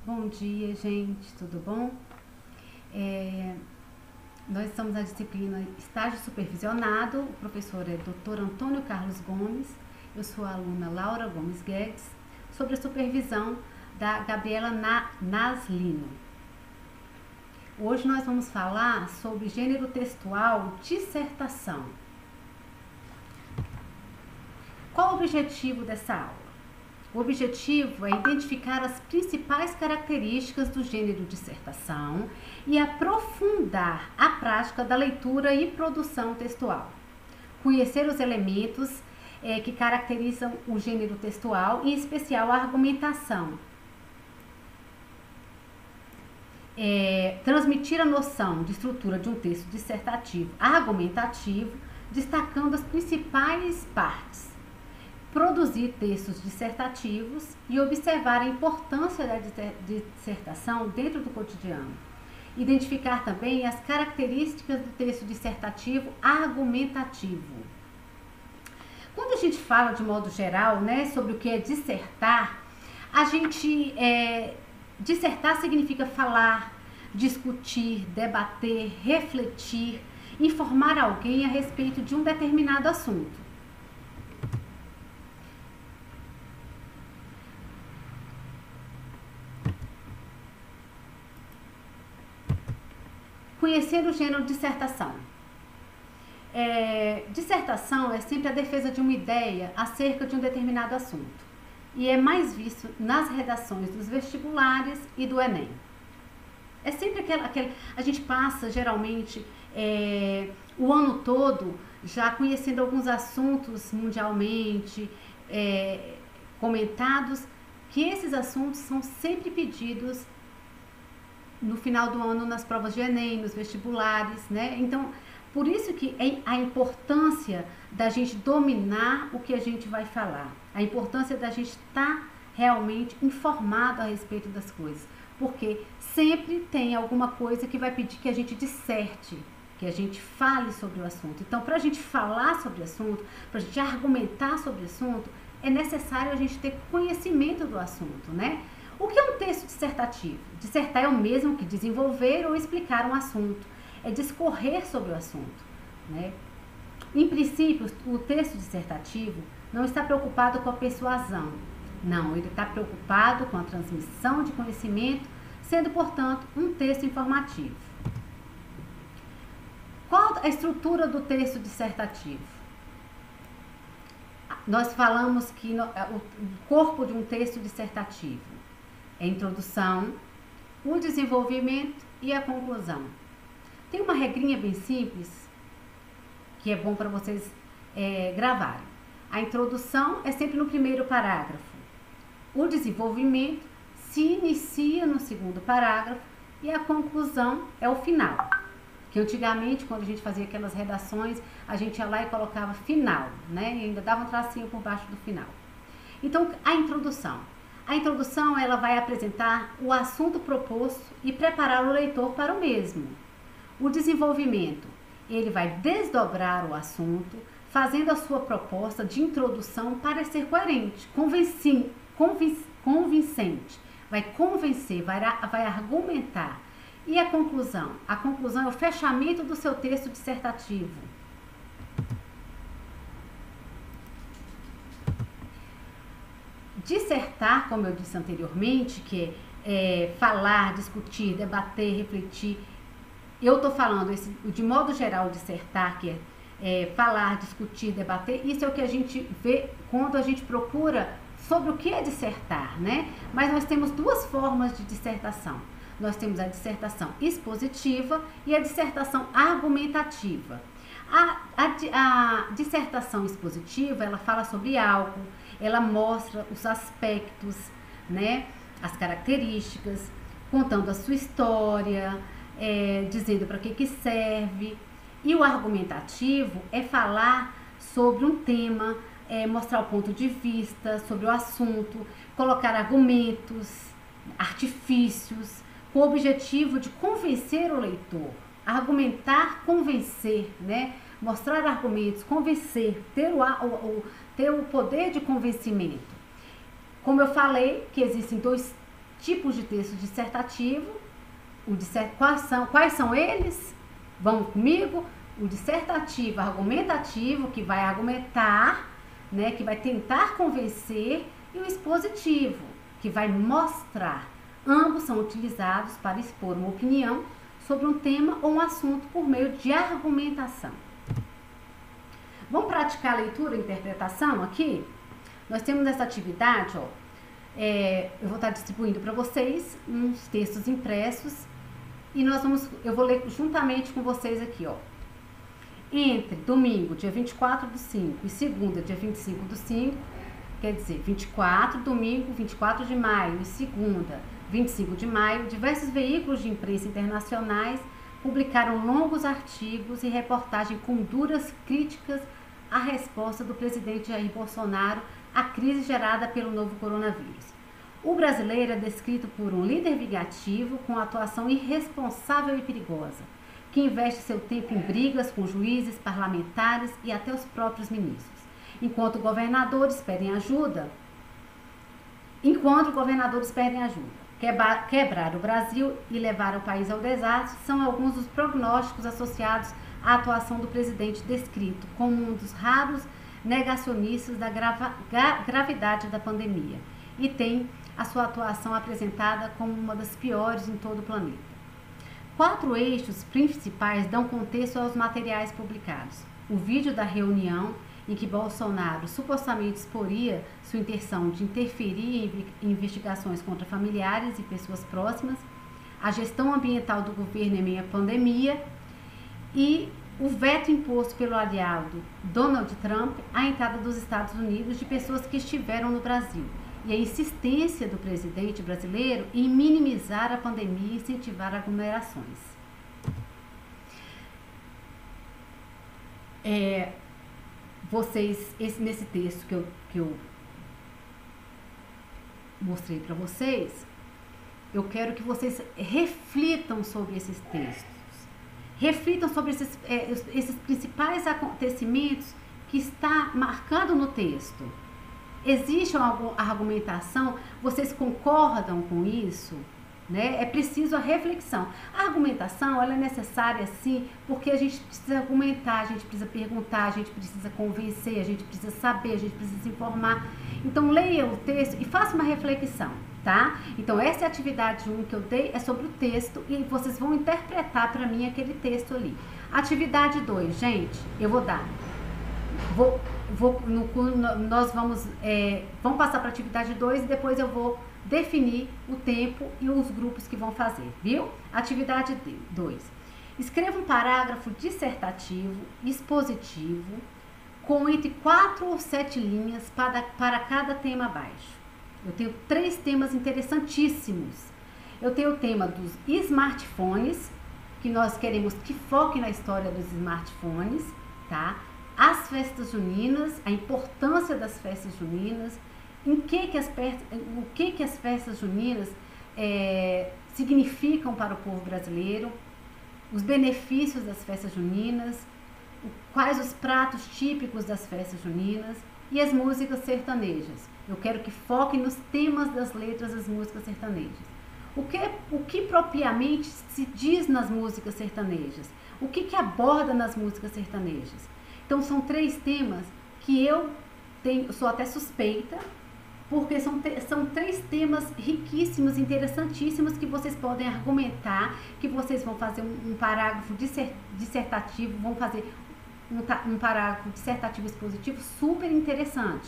Bom dia, gente, tudo bom? Nós estamos na disciplina Estágio Supervisionado, o professor é Dr. Antônio Carlos Gomes, eu sou a aluna Laura Gomes Guedes, sobre a supervisão da Gabriela Naslino. Hoje nós vamos falar sobre gênero textual dissertação. Qual o objetivo dessa aula? O objetivo é identificar as principais características do gênero dissertação e aprofundar a prática da leitura e produção textual. Conhecer os elementos que caracterizam o gênero textual, em especial a argumentação. Transmitir a noção de estrutura de um texto dissertativo argumentativo, destacando as principais partes. Produzir textos dissertativos e observar a importância da dissertação dentro do cotidiano. Identificar também as características do texto dissertativo argumentativo. Quando a gente fala de modo geral, né, sobre o que é dissertar, dissertar significa falar, discutir, debater, refletir, informar alguém a respeito de um determinado assunto. Conhecer o gênero dissertação. Dissertação é sempre a defesa de uma ideia acerca de um determinado assunto e é mais visto nas redações dos vestibulares e do Enem. É sempre a gente passa geralmente o ano todo já conhecendo alguns assuntos mundialmente comentados, que esses assuntos são sempre pedidos no final do ano nas provas de Enem, nos vestibulares, né? Então, por isso que a importância da gente dominar o que a gente vai falar, a importância da gente estar realmente informado a respeito das coisas, porque sempre tem alguma coisa que vai pedir que a gente disserte, que a gente fale sobre o assunto. Então, para a gente falar sobre o assunto, para a gente argumentar sobre o assunto, é necessário a gente ter conhecimento do assunto, né? O que é um texto dissertativo? Dissertar é o mesmo que desenvolver ou explicar um assunto. É discorrer sobre o assunto, né? Em princípio, o texto dissertativo não está preocupado com a persuasão. Não, ele está preocupado com a transmissão de conhecimento, sendo, portanto, um texto informativo. Qual a estrutura do texto dissertativo? Nós falamos que o corpo de um texto dissertativo é a introdução, o desenvolvimento e a conclusão. Tem uma regrinha bem simples que é bom para vocês gravarem. A introdução é sempre no primeiro parágrafo. O desenvolvimento se inicia no segundo parágrafo e a conclusão é o final. Que antigamente, quando a gente fazia aquelas redações, a gente ia lá e colocava final, né? E ainda dava um tracinho por baixo do final. Então, a introdução. A introdução, ela vai apresentar o assunto proposto e preparar o leitor para o mesmo. O desenvolvimento, ele vai desdobrar o assunto, fazendo a sua proposta de introdução parecer coerente, convincente, vai convencer, vai argumentar. E a conclusão? A conclusão é o fechamento do seu texto dissertativo. Dissertar, como eu disse anteriormente, que é falar, discutir, debater, refletir. Eu estou falando de modo geral dissertar, que é falar, discutir, debater. Isso é o que a gente vê quando a gente procura sobre o que é dissertar, né? Mas nós temos duas formas de dissertação. Nós temos a dissertação expositiva e a dissertação argumentativa. A dissertação expositiva, ela fala sobre algo, ela mostra os aspectos, né, as características, contando a sua história, dizendo para que serve. E o argumentativo é falar sobre um tema, mostrar o ponto de vista sobre o assunto, colocar argumentos, artifícios, com o objetivo de convencer o leitor. Argumentar, convencer, né? Mostrar argumentos, convencer, ter o poder de convencimento. Como eu falei, que existem dois tipos de texto dissertativo. Quais são eles? Vamos comigo? O dissertativo argumentativo, que vai argumentar, né, que vai tentar convencer, e o expositivo, que vai mostrar. Ambos são utilizados para expor uma opinião sobre um tema ou um assunto por meio de argumentação. Vamos praticar a leitura e interpretação aqui? Nós temos essa atividade, ó, eu vou estar distribuindo para vocês uns textos impressos e eu vou ler juntamente com vocês aqui, ó. Entre domingo, dia 24/5 e segunda, dia 25/5, quer dizer, 24, domingo, 24 de maio e segunda, 25 de maio, diversos veículos de imprensa internacionais publicaram longos artigos e reportagens com duras críticas à resposta do presidente Jair Bolsonaro à crise gerada pelo novo coronavírus. O brasileiro é descrito por um líder vingativo com atuação irresponsável e perigosa, que investe seu tempo em brigas com juízes, parlamentares e até os próprios ministros. Enquanto governadores pedem ajuda. Quebrar o Brasil e levar o país ao desastre são alguns dos prognósticos associados à atuação do presidente, descrito como um dos raros negacionistas da gravidade da pandemia, e tem a sua atuação apresentada como uma das piores em todo o planeta. 4 eixos principais dão contexto aos materiais publicados. O vídeo da reunião em que Bolsonaro supostamente exporia sua intenção de interferir em investigações contra familiares e pessoas próximas, a gestão ambiental do governo em meio à pandemia e o veto imposto pelo aliado Donald Trump à entrada dos Estados Unidos de pessoas que estiveram no Brasil, e a insistência do presidente brasileiro em minimizar a pandemia e incentivar aglomerações. Nesse texto que eu mostrei para vocês, eu quero que vocês reflitam sobre esses textos. Reflitam sobre esses principais acontecimentos que está marcando no texto. Existe alguma argumentação? Vocês concordam com isso? Né? É preciso a reflexão. A argumentação, ela é necessária sim, porque a gente precisa argumentar, a gente precisa perguntar, a gente precisa convencer, a gente precisa saber, a gente precisa se informar. Então leia o texto e faça uma reflexão, tá? Então essa é a atividade 1 que eu dei, é sobre o texto e vocês vão interpretar para mim aquele texto ali. Atividade 2, gente, eu vou dar. Nós vamos passar para a atividade 2 e depois eu vou definir o tempo e os grupos que vão fazer, viu? Atividade 2. Escreva um parágrafo dissertativo, expositivo, com entre 4 ou 7 linhas para cada tema abaixo. Eu tenho 3 temas interessantíssimos. Eu tenho o tema dos smartphones, que nós queremos que foque na história dos smartphones, tá? As festas juninas, a importância das festas juninas, o que as festas juninas significam para o povo brasileiro, os benefícios das festas juninas, quais os pratos típicos das festas juninas e as músicas sertanejas. Eu quero que foque nos temas das letras das músicas sertanejas. O que propriamente se diz nas músicas sertanejas? O que aborda nas músicas sertanejas? Então, são 3 temas que eu sou até suspeita, porque são 3 temas riquíssimos, interessantíssimos, que vocês podem argumentar, que vocês vão fazer um parágrafo dissertativo, vão fazer um parágrafo dissertativo expositivo super interessante,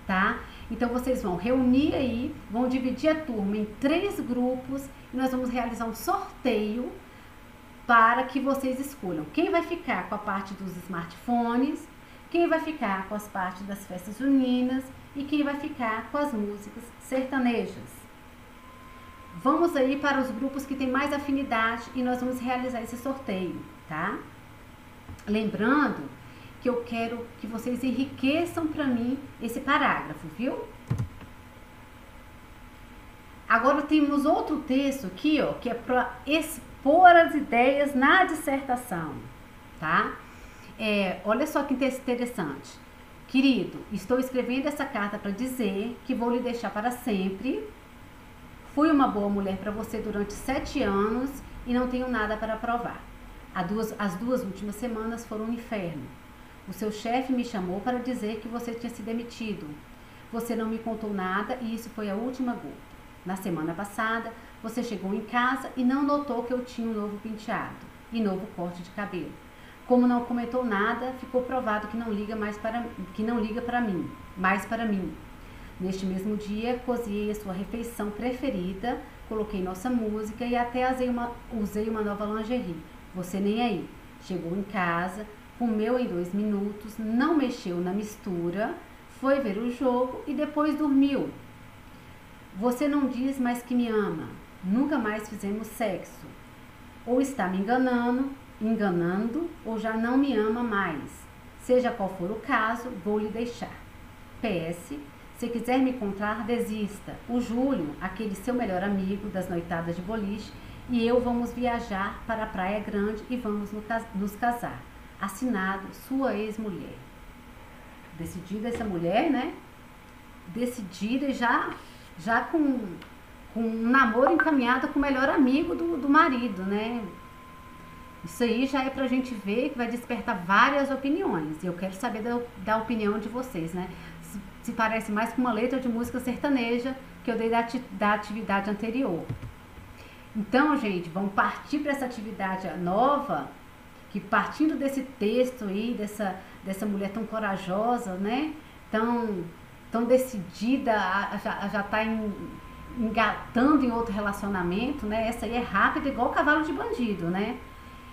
tá? Então, vocês vão reunir aí, vão dividir a turma em 3 grupos e nós vamos realizar um sorteio para que vocês escolham quem vai ficar com a parte dos smartphones, quem vai ficar com as partes das festas juninas e quem vai ficar com as músicas sertanejas. Vamos aí para os grupos que têm mais afinidade e nós vamos realizar esse sorteio, tá? Lembrando que eu quero que vocês enriqueçam para mim esse parágrafo, viu? Agora temos outro texto aqui, ó, que é para expor as ideias na dissertação, tá? Olha só que interessante. Querido, estou escrevendo essa carta para dizer que vou lhe deixar para sempre. Fui uma boa mulher para você durante 7 anos e não tenho nada para provar. As duas últimas semanas foram um inferno. O seu chefe me chamou para dizer que você tinha se demitido. Você não me contou nada e isso foi a última gota. Na semana passada, você chegou em casa e não notou que eu tinha um novo penteado e novo corte de cabelo. Como não comentou nada, ficou provado que não liga mais para mim. Neste mesmo dia, cozinhei a sua refeição preferida, coloquei nossa música e até usei uma nova lingerie. Você nem aí. Chegou em casa, comeu em 2 minutos, não mexeu na mistura, foi ver o jogo e depois dormiu. Você não diz mais que me ama. Nunca mais fizemos sexo. Ou está me enganando, ou já não me ama mais. Seja qual for o caso, vou lhe deixar. PS, se quiser me encontrar, desista. O Júlio, aquele seu melhor amigo das noitadas de boliche, e eu vamos viajar para a Praia Grande e vamos nos casar. Assinado, sua ex-mulher. Decidida essa mulher, né? Decidida e já com um namoro encaminhado com o melhor amigo do marido, né? Isso aí já é pra gente ver que vai despertar várias opiniões. E eu quero saber da opinião de vocês, né? Se parece mais com uma letra de música sertaneja que eu dei da atividade anterior. Então, gente, vamos partir para essa atividade nova, que partindo desse texto aí, dessa mulher tão corajosa, né? Tão decidida já tá engatando em outro relacionamento, né? Essa aí é rápida igual cavalo de bandido, né?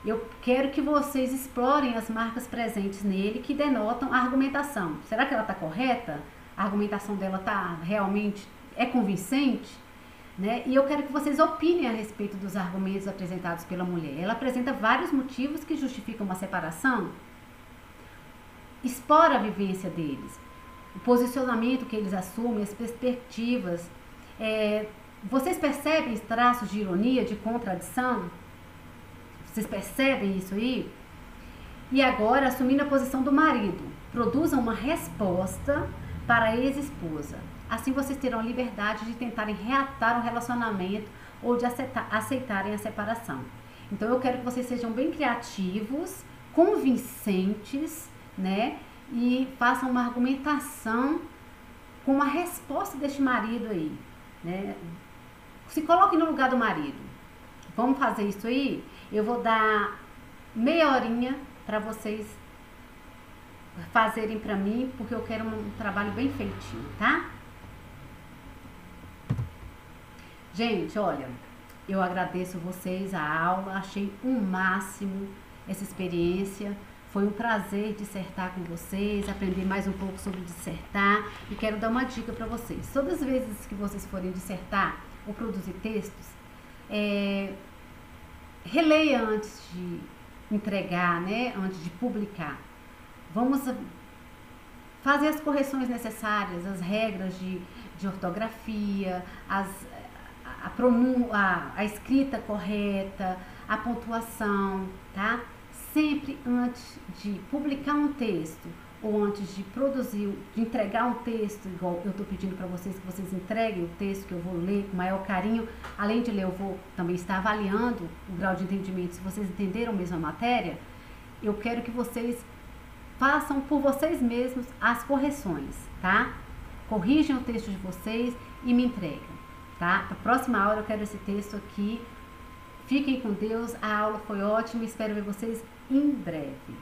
Eu quero que vocês explorem as marcas presentes nele que denotam a argumentação. Será que ela está correta? A argumentação dela realmente é convincente? Né? E eu quero que vocês opinem a respeito dos argumentos apresentados pela mulher. Ela apresenta vários motivos que justificam uma separação. Explora a vivência deles, o posicionamento que eles assumem, as perspectivas. Vocês percebem traços de ironia, de contradição? Vocês percebem isso aí? E agora, assumindo a posição do marido, produzam uma resposta para a ex-esposa. Assim vocês terão a liberdade de tentarem reatar um relacionamento ou de aceitarem a separação. Então eu quero que vocês sejam bem criativos, convincentes, né? E façam uma argumentação com a resposta deste marido aí, né? Se coloquem no lugar do marido. Vamos fazer isso aí? Eu vou dar meia horinha para vocês fazerem para mim, porque eu quero um trabalho bem feitinho, tá? Gente, olha, eu agradeço vocês a aula, achei um máximo essa experiência. Foi um prazer dissertar com vocês, aprender mais um pouco sobre dissertar e quero dar uma dica para vocês. Todas as vezes que vocês forem dissertar ou produzir textos, releia antes de entregar, né? Antes de publicar. Vamos fazer as correções necessárias, as regras de ortografia, a escrita correta, a pontuação, tá? Sempre antes de publicar um texto ou antes de entregar um texto, igual eu estou pedindo para vocês que vocês entreguem o texto que eu vou ler com maior carinho. Além de ler, eu vou também estar avaliando o grau de entendimento, se vocês entenderam mesmo a matéria. Eu quero que vocês façam por vocês mesmos as correções, tá? Corrijam o texto de vocês e me entregam, tá? Na próxima aula eu quero esse texto aqui. Fiquem com Deus, a aula foi ótima, espero ver vocês em breve.